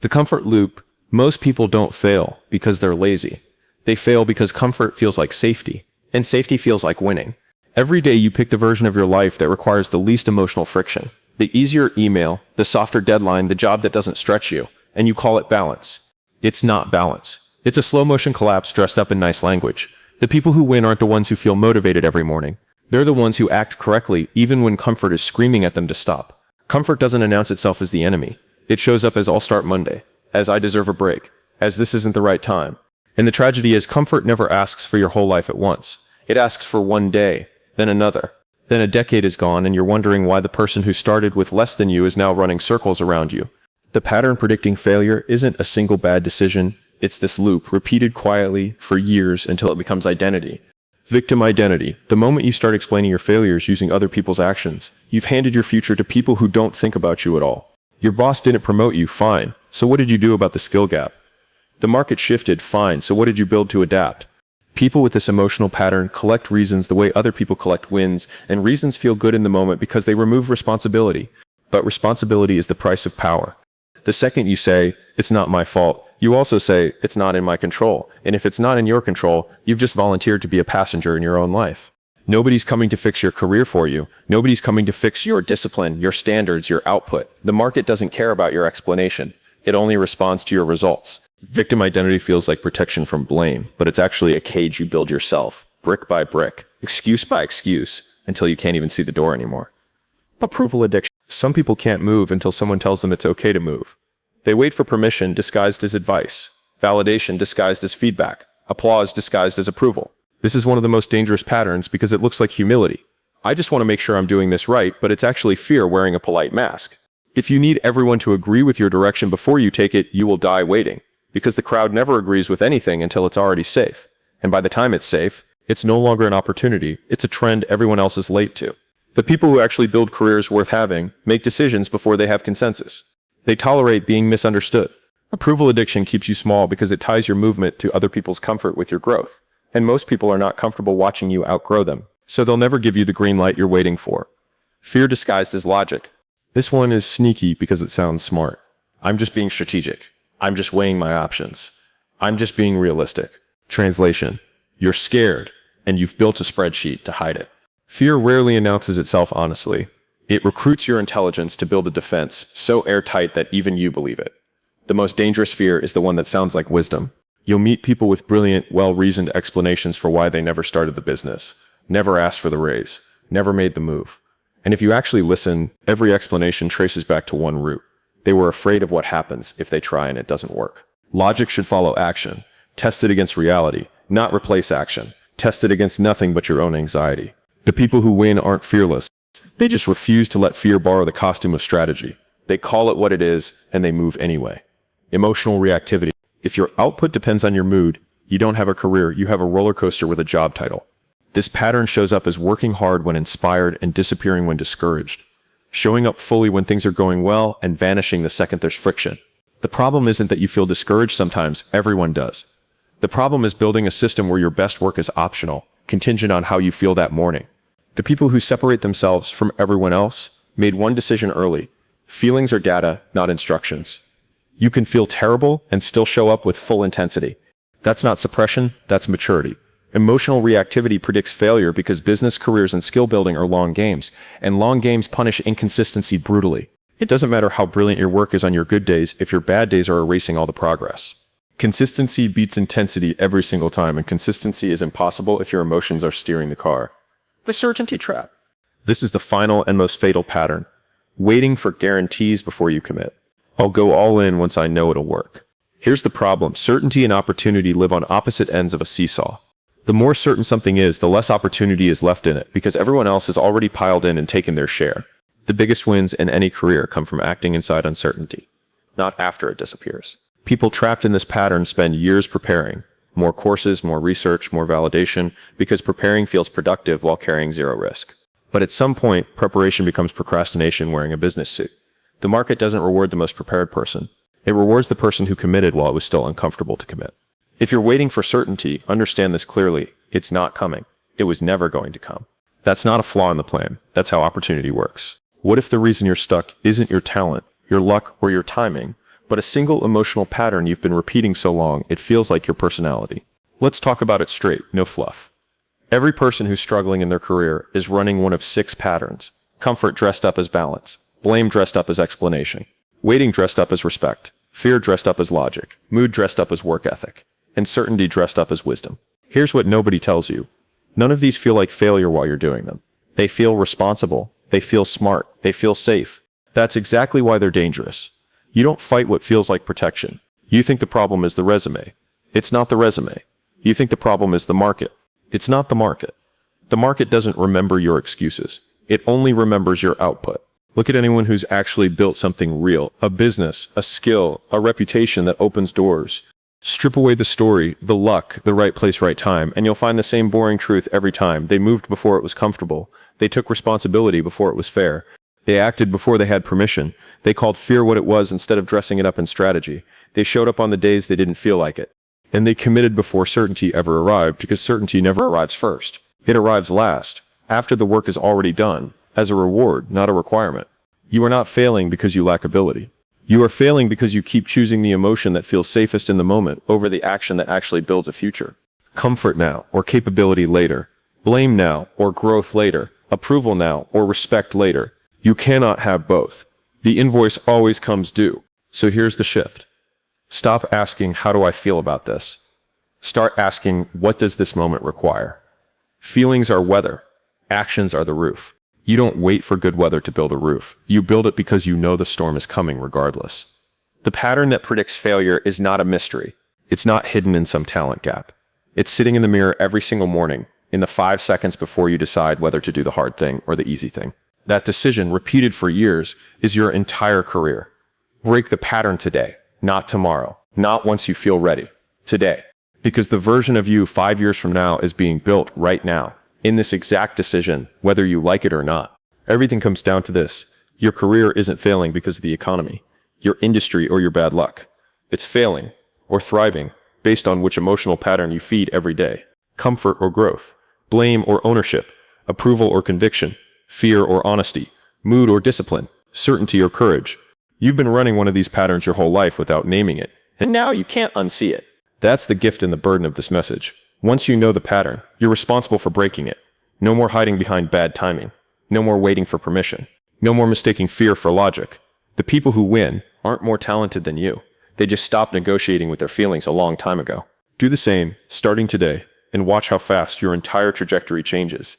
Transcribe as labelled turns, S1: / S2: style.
S1: The comfort loop. Most people don't fail because they're lazy. They fail because comfort feels like safety, and safety feels like winning. Every day you pick the version of your life that requires the least emotional friction. The easier email, the softer deadline, the job that doesn't stretch you, and you call it balance. It's not balance. It's a slow motion collapse dressed up in nice language. The people who win aren't the ones who feel motivated every morning. They're the ones who act correctly even when comfort is screaming at them to stop. Comfort doesn't announce itself as the enemy. It shows up as I'll start Monday, as I deserve a break, as this isn't the right time. And the tragedy is comfort never asks for your whole life at once. It asks for one day, then another. Then a decade is gone and you're wondering why the person who started with less than you is now running circles around you. The pattern predicting failure isn't a single bad decision. It's this loop, repeated quietly for years until it becomes identity. Victim identity. The moment you start explaining your failures using other people's actions, you've handed your future to people who don't think about you at all. Your boss didn't promote you, fine. So what did you do about the skill gap? The market shifted, fine. So what did you build to adapt? People with this emotional pattern collect reasons the way other people collect wins, and reasons feel good in the moment because they remove responsibility. But responsibility is the price of power. The second you say, it's not my fault, you also say, it's not in my control. And if it's not in your control, you've just volunteered to be a passenger in your own life. Nobody's coming to fix your career for you. Nobody's coming to fix your discipline, your standards, your output. The market doesn't care about your explanation. It only responds to your results. Victim identity feels like protection from blame, but it's actually a cage you build yourself, brick by brick, excuse by excuse, until you can't even see the door anymore. Approval addiction. Some people can't move until someone tells them it's okay to move. They wait for permission disguised as advice, validation disguised as feedback, applause disguised as approval. This is one of the most dangerous patterns because it looks like humility. I just want to make sure I'm doing this right, but it's actually fear wearing a polite mask. If you need everyone to agree with your direction before you take it, you will die waiting, because the crowd never agrees with anything until it's already safe. And by the time it's safe, it's no longer an opportunity, it's a trend everyone else is late to. The people who actually build careers worth having make decisions before they have consensus. They tolerate being misunderstood. Approval addiction keeps you small because it ties your movement to other people's comfort with your growth. And most people are not comfortable watching you outgrow them, so they'll never give you the green light you're waiting for. Fear disguised as logic. This one is sneaky because it sounds smart. I'm just being strategic. I'm just weighing my options. I'm just being realistic. Translation. You're scared, and you've built a spreadsheet to hide it. Fear rarely announces itself honestly. It recruits your intelligence to build a defense so airtight that even you believe it. The most dangerous fear is the one that sounds like wisdom. You'll meet people with brilliant, well-reasoned explanations for why they never started the business, never asked for the raise, never made the move. And if you actually listen, every explanation traces back to one root. They were afraid of what happens if they try and it doesn't work. Logic should follow action, tested against reality, not replace action, tested against nothing but your own anxiety. The people who win aren't fearless. They just refuse to let fear borrow the costume of strategy. They call it what it is, and they move anyway. Emotional reactivity. If your output depends on your mood, you don't have a career, you have a roller coaster with a job title. This pattern shows up as working hard when inspired and disappearing when discouraged. Showing up fully when things are going well and vanishing the second there's friction. The problem isn't that you feel discouraged sometimes, everyone does. The problem is building a system where your best work is optional, contingent on how you feel that morning. The people who separate themselves from everyone else made one decision early. Feelings are data, not instructions. You can feel terrible and still show up with full intensity. That's not suppression, that's maturity. Emotional reactivity predicts failure because business, careers, and skill building are long games, and long games punish inconsistency brutally. It doesn't matter how brilliant your work is on your good days if your bad days are erasing all the progress. Consistency beats intensity every single time, and consistency is impossible if your emotions are steering the car. The certainty trap. This is the final and most fatal pattern. Waiting for guarantees before you commit. I'll go all in once I know it'll work. Here's the problem. Certainty and opportunity live on opposite ends of a seesaw. The more certain something is, the less opportunity is left in it because everyone else has already piled in and taken their share. The biggest wins in any career come from acting inside uncertainty, not after it disappears. People trapped in this pattern spend years preparing. More courses, more research, more validation, because preparing feels productive while carrying zero risk. But at some point, preparation becomes procrastination wearing a business suit. The market doesn't reward the most prepared person. It rewards the person who committed while it was still uncomfortable to commit. If you're waiting for certainty, understand this clearly. It's not coming. It was never going to come. That's not a flaw in the plan. That's how opportunity works. What if the reason you're stuck isn't your talent, your luck, or your timing, but but a single emotional pattern you've been repeating so long it feels like your personality. Let's talk about it straight, no fluff. Every person who's struggling in their career is running one of 6 patterns. Comfort dressed up as balance, blame dressed up as explanation, waiting dressed up as respect, fear dressed up as logic, mood dressed up as work ethic, and certainty dressed up as wisdom. Here's what nobody tells you. None of these feel like failure while you're doing them. They feel responsible, they feel smart, they feel safe. That's exactly why they're dangerous. You don't fight what feels like protection. You think the problem is the resume. It's not the resume. You think the problem is the market. It's not the market. The market doesn't remember your excuses. It only remembers your output. Look at anyone who's actually built something real, a business, a skill, a reputation that opens doors. Strip away the story, the luck, the right place, right time, and you'll find the same boring truth every time. They moved before it was comfortable. They took responsibility before it was fair. They acted before they had permission. They called fear what it was instead of dressing it up in strategy. They showed up on the days they didn't feel like it. And they committed before certainty ever arrived, because certainty never arrives first. It arrives last, after the work is already done, as a reward, not a requirement. You are not failing because you lack ability. You are failing because you keep choosing the emotion that feels safest in the moment over the action that actually builds a future. Comfort now, or capability later. Blame now, or growth later. Approval now, or respect later. You cannot have both. The invoice always comes due. So here's the shift. Stop asking, how do I feel about this? Start asking, what does this moment require? Feelings are weather. Actions are the roof. You don't wait for good weather to build a roof. You build it because you know the storm is coming regardless. The pattern that predicts failure is not a mystery. It's not hidden in some talent gap. It's sitting in the mirror every single morning, in the 5 seconds before you decide whether to do the hard thing or the easy thing. That decision, repeated for years, is your entire career. Break the pattern today, not tomorrow, not once you feel ready. Today. Because the version of you 5 years from now is being built right now, in this exact decision, whether you like it or not. Everything comes down to this. Your career isn't failing because of the economy, your industry, or your bad luck. It's failing, or thriving, based on which emotional pattern you feed every day. Comfort or growth, blame or ownership, approval or conviction, fear or honesty, mood or discipline, certainty or courage. You've been running one of these patterns your whole life without naming it, and now you can't unsee it. That's the gift and the burden of this message. Once you know the pattern, you're responsible for breaking it. No more hiding behind bad timing. No more waiting for permission. No more mistaking fear for logic. The people who win aren't more talented than you. They just stopped negotiating with their feelings a long time ago. Do the same, starting today, and watch how fast your entire trajectory changes.